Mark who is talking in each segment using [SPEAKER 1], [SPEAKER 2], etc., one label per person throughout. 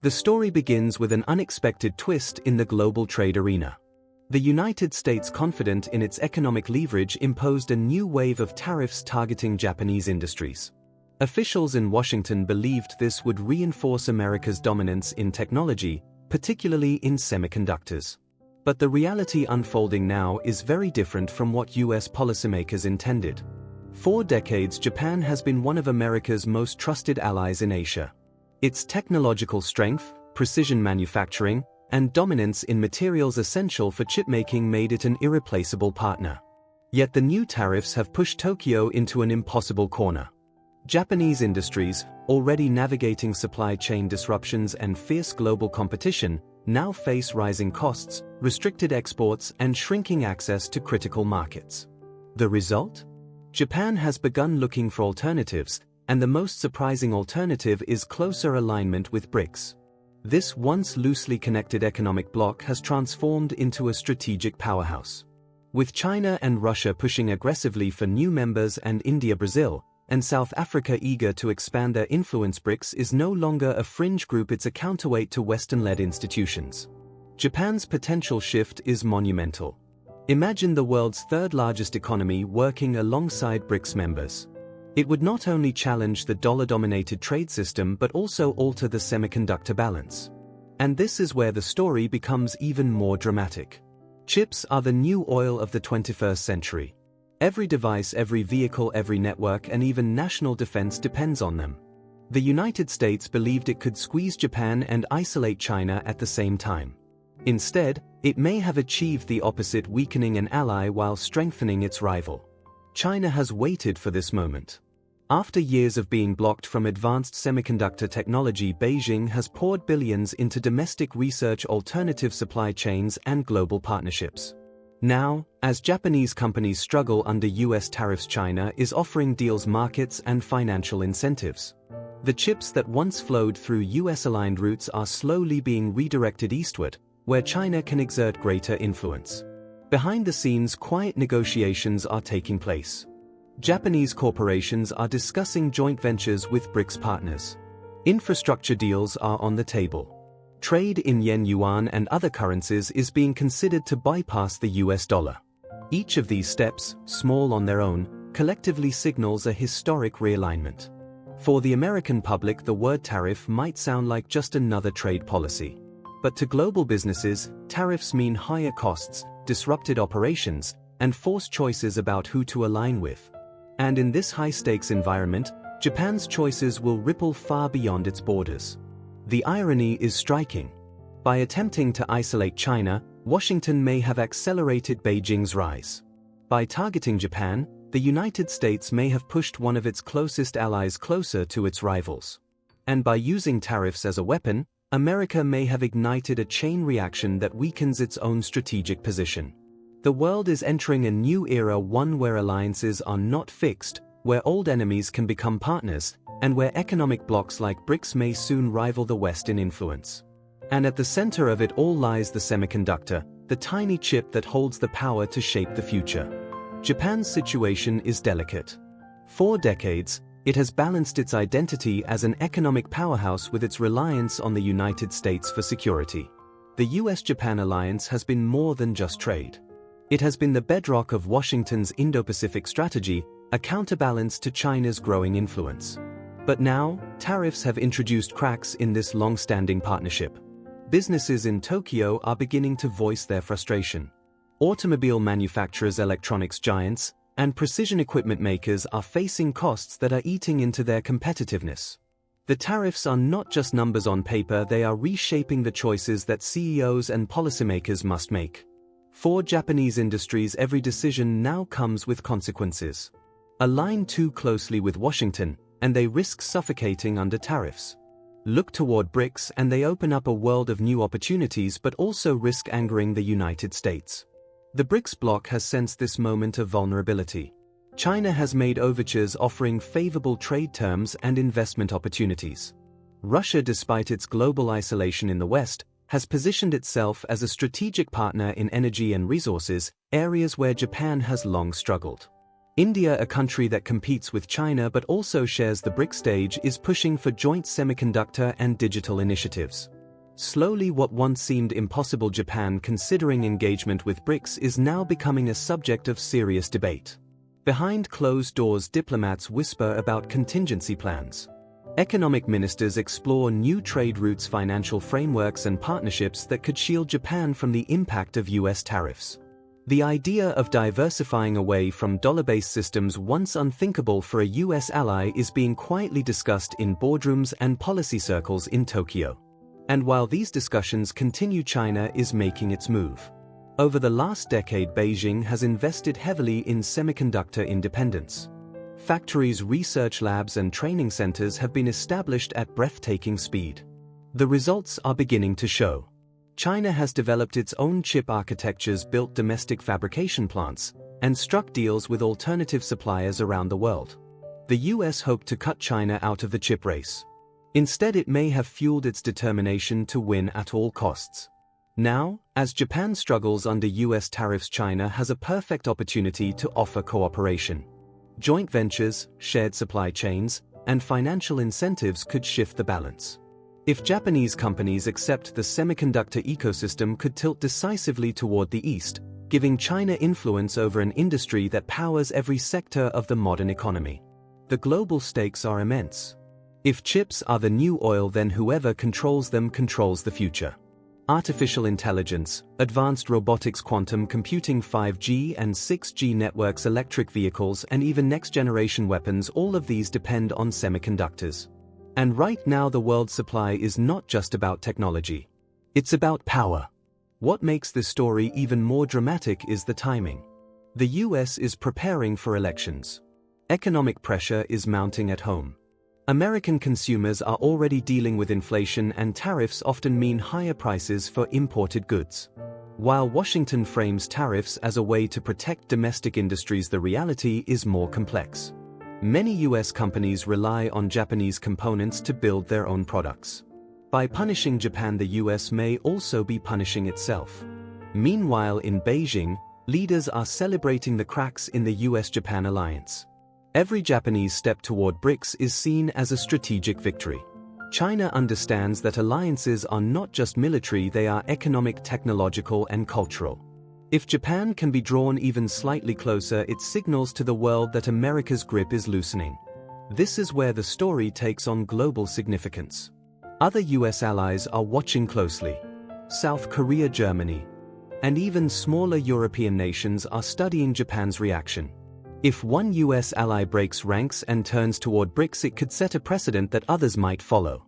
[SPEAKER 1] The story begins with an unexpected twist in the global trade arena. The United States, confident in its economic leverage, imposed a new wave of tariffs targeting Japanese industries. Officials in Washington believed this would reinforce America's dominance in technology, particularly in semiconductors. But the reality unfolding now is very different from what US policymakers intended. For decades, Japan has been one of America's most trusted allies in Asia. Its technological strength, precision manufacturing, and dominance in materials essential for chipmaking made it an irreplaceable partner. Yet the new tariffs have pushed Tokyo into an impossible corner. Japanese industries, already navigating supply chain disruptions and fierce global competition, now face rising costs, restricted exports, and shrinking access to critical markets. The result? Japan has begun looking for alternatives, and the most surprising alternative is closer alignment with BRICS. This once loosely connected economic bloc has transformed into a strategic powerhouse. With China and Russia pushing aggressively for new members and India, Brazil, and South Africa eager to expand their influence, BRICS is no longer a fringe group, it's a counterweight to Western-led institutions. Japan's potential shift is monumental. Imagine the world's third-largest economy working alongside BRICS members. It would not only challenge the dollar-dominated trade system but also alter the semiconductor balance. And this is where the story becomes even more dramatic. Chips are the new oil of the 21st century. Every device, every vehicle, every network, and even national defense depends on them. The United States believed it could squeeze Japan and isolate China at the same time. Instead, it may have achieved the opposite, weakening an ally while strengthening its rival. China has waited for this moment. After years of being blocked from advanced semiconductor technology, Beijing has poured billions into domestic research, alternative supply chains, and global partnerships. Now, as Japanese companies struggle under US tariffs, China is offering deals, markets, and financial incentives. The chips that once flowed through US-aligned routes are slowly being redirected eastward, where China can exert greater influence. Behind the scenes, quiet negotiations are taking place. Japanese corporations are discussing joint ventures with BRICS partners. Infrastructure deals are on the table. Trade in yen, yuan, and other currencies is being considered to bypass the US dollar. Each of these steps, small on their own, collectively signals a historic realignment. For the American public, the word tariff might sound like just another trade policy. But to global businesses, tariffs mean higher costs, disrupted operations, and forced choices about who to align with. And in this high-stakes environment, Japan's choices will ripple far beyond its borders. The irony is striking. By attempting to isolate China, Washington may have accelerated Beijing's rise. By targeting Japan, the United States may have pushed one of its closest allies closer to its rivals. And by using tariffs as a weapon, America may have ignited a chain reaction that weakens its own strategic position. The world is entering a new era, one where alliances are not fixed, where old enemies can become partners, and where economic blocs like BRICS may soon rival the West in influence. And at the center of it all lies the semiconductor, the tiny chip that holds the power to shape the future. Japan's situation is delicate. For decades, it has balanced its identity as an economic powerhouse with its reliance on the United States for security. The US-Japan alliance has been more than just trade. It has been the bedrock of Washington's Indo-Pacific strategy, a counterbalance to China's growing influence. But now, tariffs have introduced cracks in this long-standing partnership. Businesses in Tokyo are beginning to voice their frustration. Automobile manufacturers, electronics giants, and precision equipment makers are facing costs that are eating into their competitiveness. The tariffs are not just numbers on paper, they are reshaping the choices that CEOs and policymakers must make. For Japanese industries, every decision now comes with consequences. Align too closely with Washington, and they risk suffocating under tariffs. Look toward BRICS and they open up a world of new opportunities but also risk angering the United States. The BRICS bloc has sensed this moment of vulnerability. China has made overtures offering favorable trade terms and investment opportunities. Russia, despite its global isolation in the West, has positioned itself as a strategic partner in energy and resources, areas where Japan has long struggled. India, a country that competes with China but also shares the BRICS stage, is pushing for joint semiconductor and digital initiatives. Slowly, what once seemed impossible, Japan considering engagement with BRICS, is now becoming a subject of serious debate. Behind closed doors, diplomats whisper about contingency plans. Economic ministers explore new trade routes, financial frameworks, and partnerships that could shield Japan from the impact of US tariffs. The idea of diversifying away from dollar-based systems, once unthinkable for a US ally, is being quietly discussed in boardrooms and policy circles in Tokyo. And while these discussions continue, China is making its move. Over the last decade, Beijing has invested heavily in semiconductor independence. Factories, research labs, and training centers have been established at breathtaking speed. The results are beginning to show. China has developed its own chip architectures, built domestic fabrication plants, and struck deals with alternative suppliers around the world. The US hoped to cut China out of the chip race. Instead, it may have fueled its determination to win at all costs. Now, as Japan struggles under US tariffs, China has a perfect opportunity to offer cooperation. Joint ventures, shared supply chains, and financial incentives could shift the balance. If Japanese companies accept, the semiconductor ecosystem could tilt decisively toward the east, giving China influence over an industry that powers every sector of the modern economy. The global stakes are immense. If chips are the new oil, then whoever controls them controls the future. Artificial intelligence, advanced robotics, quantum computing, 5G and 6G networks, electric vehicles, and even next-generation weapons, all of these depend on semiconductors. And right now, the world's supply is not just about technology. It's about power. What makes this story even more dramatic is the timing. The US is preparing for elections. Economic pressure is mounting at home. American consumers are already dealing with inflation, and tariffs often mean higher prices for imported goods. While Washington frames tariffs as a way to protect domestic industries, the reality is more complex. Many US companies rely on Japanese components to build their own products. By punishing Japan, the US may also be punishing itself. Meanwhile, in Beijing, leaders are celebrating the cracks in the US-Japan alliance. Every Japanese step toward BRICS is seen as a strategic victory. China understands that alliances are not just military, they are economic, technological, and cultural. If Japan can be drawn even slightly closer, it signals to the world that America's grip is loosening. This is where the story takes on global significance. Other US allies are watching closely. South Korea, Germany, and even smaller European nations are studying Japan's reaction. If one US ally breaks ranks and turns toward BRICS, it could set a precedent that others might follow.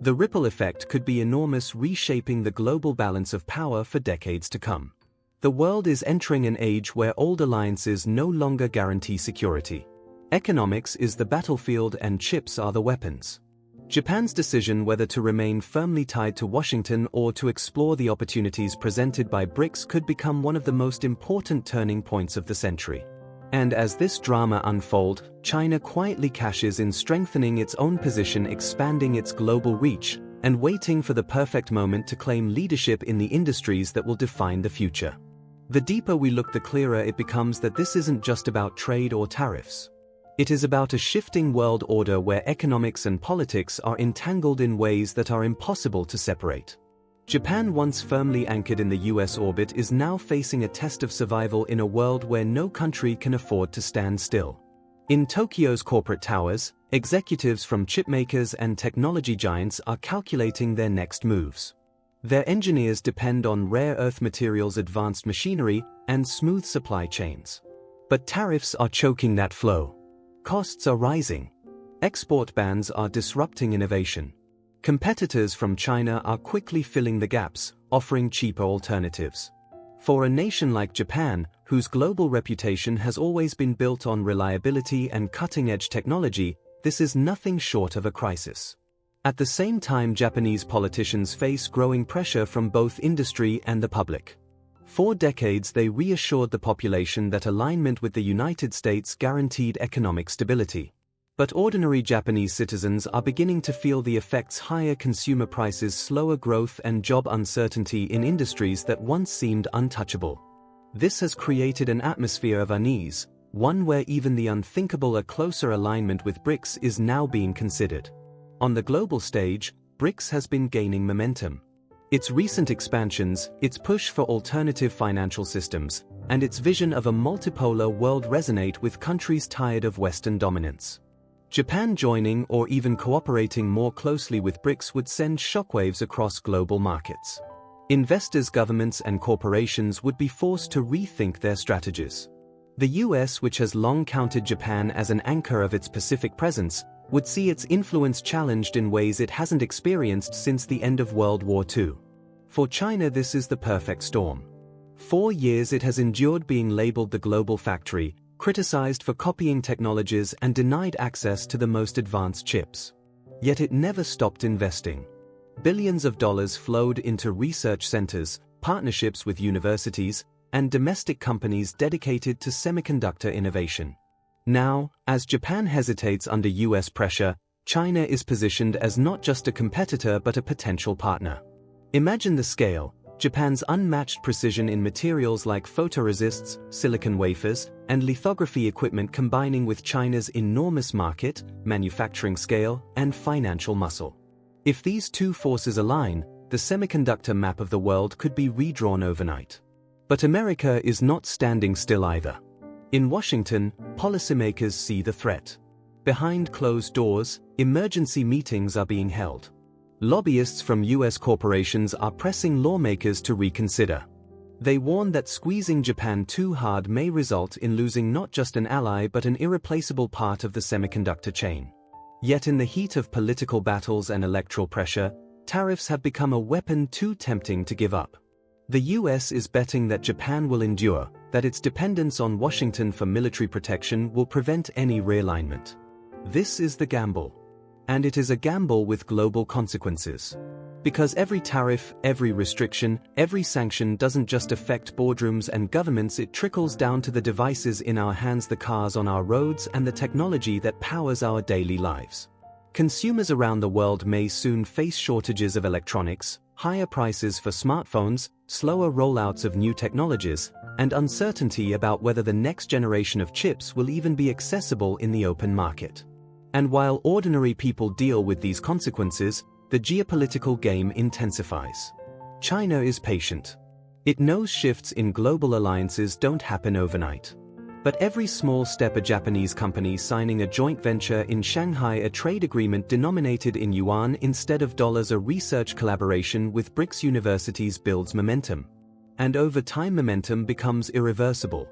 [SPEAKER 1] The ripple effect could be enormous, reshaping the global balance of power for decades to come. The world is entering an age where old alliances no longer guarantee security. Economics is the battlefield and chips are the weapons. Japan's decision whether to remain firmly tied to Washington or to explore the opportunities presented by BRICS could become one of the most important turning points of the century. And as this drama unfolds, China quietly cashes in, strengthening its own position, expanding its global reach, and waiting for the perfect moment to claim leadership in the industries that will define the future. The deeper we look, the clearer it becomes that this isn't just about trade or tariffs. It is about a shifting world order where economics and politics are entangled in ways that are impossible to separate. Japan, once firmly anchored in the US orbit, is now facing a test of survival in a world where no country can afford to stand still. In Tokyo's corporate towers, executives from chipmakers and technology giants are calculating their next moves. Their engineers depend on rare earth materials, advanced machinery, and smooth supply chains. But tariffs are choking that flow. Costs are rising. Export bans are disrupting innovation. Competitors from China are quickly filling the gaps, offering cheaper alternatives. For a nation like Japan, whose global reputation has always been built on reliability and cutting-edge technology, this is nothing short of a crisis. At the same time, Japanese politicians face growing pressure from both industry and the public. For decades, they reassured the population that alignment with the United States guaranteed economic stability. But ordinary Japanese citizens are beginning to feel the effects: higher consumer prices, slower growth, and job uncertainty in industries that once seemed untouchable. This has created an atmosphere of unease, one where even the unthinkable, a closer alignment with BRICS, is now being considered. On the global stage, BRICS has been gaining momentum. Its recent expansions, its push for alternative financial systems, and its vision of a multipolar world resonate with countries tired of Western dominance. Japan joining or even cooperating more closely with BRICS would send shockwaves across global markets. Investors, governments, and corporations would be forced to rethink their strategies. The US, which has long counted Japan as an anchor of its Pacific presence, would see its influence challenged in ways it hasn't experienced since the end of World War II. For China, this is the perfect storm. 4 years it has endured being labeled the global factory, criticized for copying technologies, and denied access to the most advanced chips. Yet it never stopped investing. Billions of dollars flowed into research centers, partnerships with universities, and domestic companies dedicated to semiconductor innovation. Now, as Japan hesitates under US pressure, China is positioned as not just a competitor but a potential partner. Imagine the scale: Japan's unmatched precision in materials like photoresists, silicon wafers, and lithography equipment combining with China's enormous market, manufacturing scale, and financial muscle. If these two forces align, the semiconductor map of the world could be redrawn overnight. But America is not standing still either. In Washington, policymakers see the threat. Behind closed doors, emergency meetings are being held. Lobbyists from US corporations are pressing lawmakers to reconsider. They warn that squeezing Japan too hard may result in losing not just an ally but an irreplaceable part of the semiconductor chain. Yet in the heat of political battles and electoral pressure, tariffs have become a weapon too tempting to give up. The US is betting that Japan will endure, that its dependence on Washington for military protection will prevent any realignment. This is the gamble. And it is a gamble with global consequences. Because every tariff, every restriction, every sanction doesn't just affect boardrooms and governments, it trickles down to the devices in our hands, the cars on our roads, and the technology that powers our daily lives. Consumers around the world may soon face shortages of electronics, higher prices for smartphones, slower rollouts of new technologies, and uncertainty about whether the next generation of chips will even be accessible in the open market. And while ordinary people deal with these consequences, the geopolitical game intensifies. China is patient. It knows shifts in global alliances don't happen overnight. But every small step, a Japanese company signing a joint venture in Shanghai, a trade agreement denominated in yuan instead of dollars, a research collaboration with BRICS universities builds momentum. And over time, momentum becomes irreversible.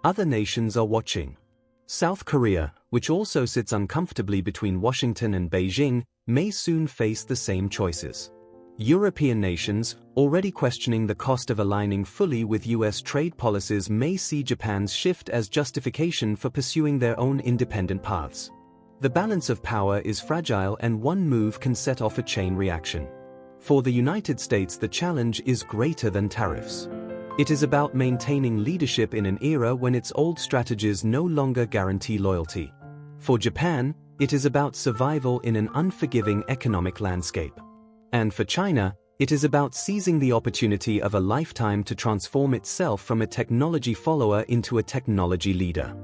[SPEAKER 1] Other nations are watching. South Korea, which also sits uncomfortably between Washington and Beijing, may soon face the same choices. European nations, already questioning the cost of aligning fully with US trade policies, may see Japan's shift as justification for pursuing their own independent paths. The balance of power is fragile, and one move can set off a chain reaction. For the United States, the challenge is greater than tariffs. It is about maintaining leadership in an era when its old strategies no longer guarantee loyalty. For Japan, it is about survival in an unforgiving economic landscape. And for China, it is about seizing the opportunity of a lifetime to transform itself from a technology follower into a technology leader.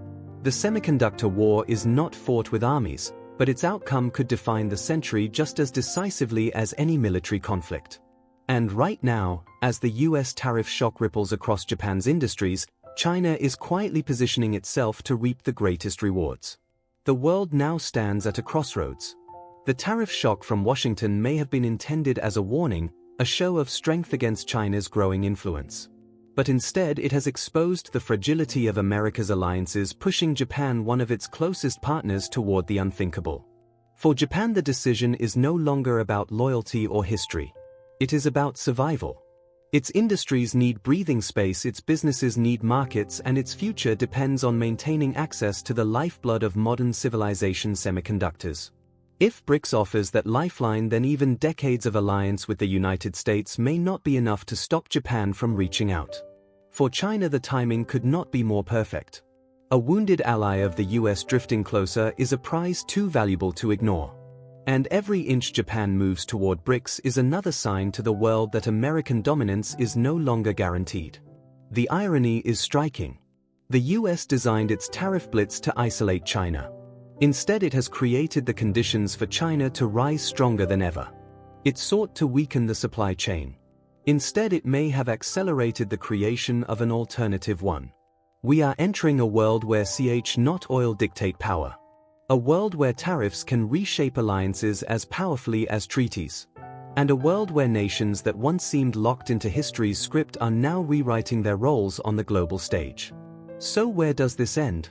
[SPEAKER 1] The semiconductor war is not fought with armies, but its outcome could define the century just as decisively as any military conflict. And right now, as the US tariff shock ripples across Japan's industries, China is quietly positioning itself to reap the greatest rewards. The world now stands at a crossroads. The tariff shock from Washington may have been intended as a warning, a show of strength against China's growing influence. But instead, it has exposed the fragility of America's alliances, pushing Japan, one of its closest partners, toward the unthinkable. For Japan, the decision is no longer about loyalty or history. It is about survival. Its industries need breathing space, its businesses need markets, and its future depends on maintaining access to the lifeblood of modern civilization, semiconductors. If BRICS offers that lifeline, then even decades of alliance with the United States may not be enough to stop Japan from reaching out. For China, the timing could not be more perfect. A wounded ally of the US drifting closer is a prize too valuable to ignore. And every inch Japan moves toward BRICS is another sign to the world that American dominance is no longer guaranteed. The irony is striking. The US designed its tariff blitz to isolate China. Instead, it has created the conditions for China to rise stronger than ever. It sought to weaken the supply chain. Instead, it may have accelerated the creation of an alternative one. We are entering a world where not oil dictate power. A world where tariffs can reshape alliances as powerfully as treaties. And a world where nations that once seemed locked into history's script are now rewriting their roles on the global stage. So where does this end?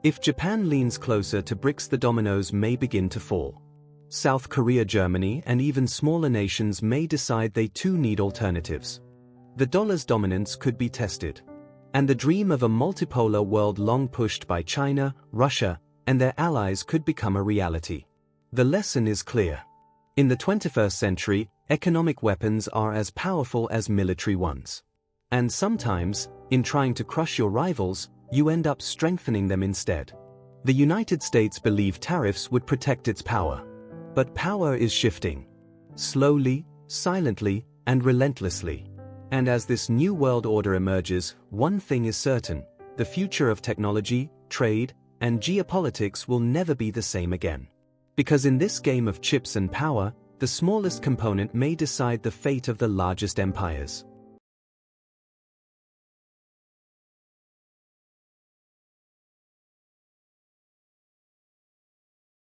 [SPEAKER 1] If Japan leans closer to BRICS, the dominoes may begin to fall. South Korea, Germany, and even smaller nations may decide they too need alternatives. The dollar's dominance could be tested. And the dream of a multipolar world long pushed by China, Russia, and their allies could become a reality. The lesson is clear. In the 21st century, economic weapons are as powerful as military ones. And sometimes, in trying to crush your rivals, you end up strengthening them instead. The United States believed tariffs would protect its power. But power is shifting. Slowly, silently, and relentlessly. And as this new world order emerges, one thing is certain: the future of technology, trade, and geopolitics will never be the same again. Because in this game of chips and power, the smallest component may decide the fate of the largest empires.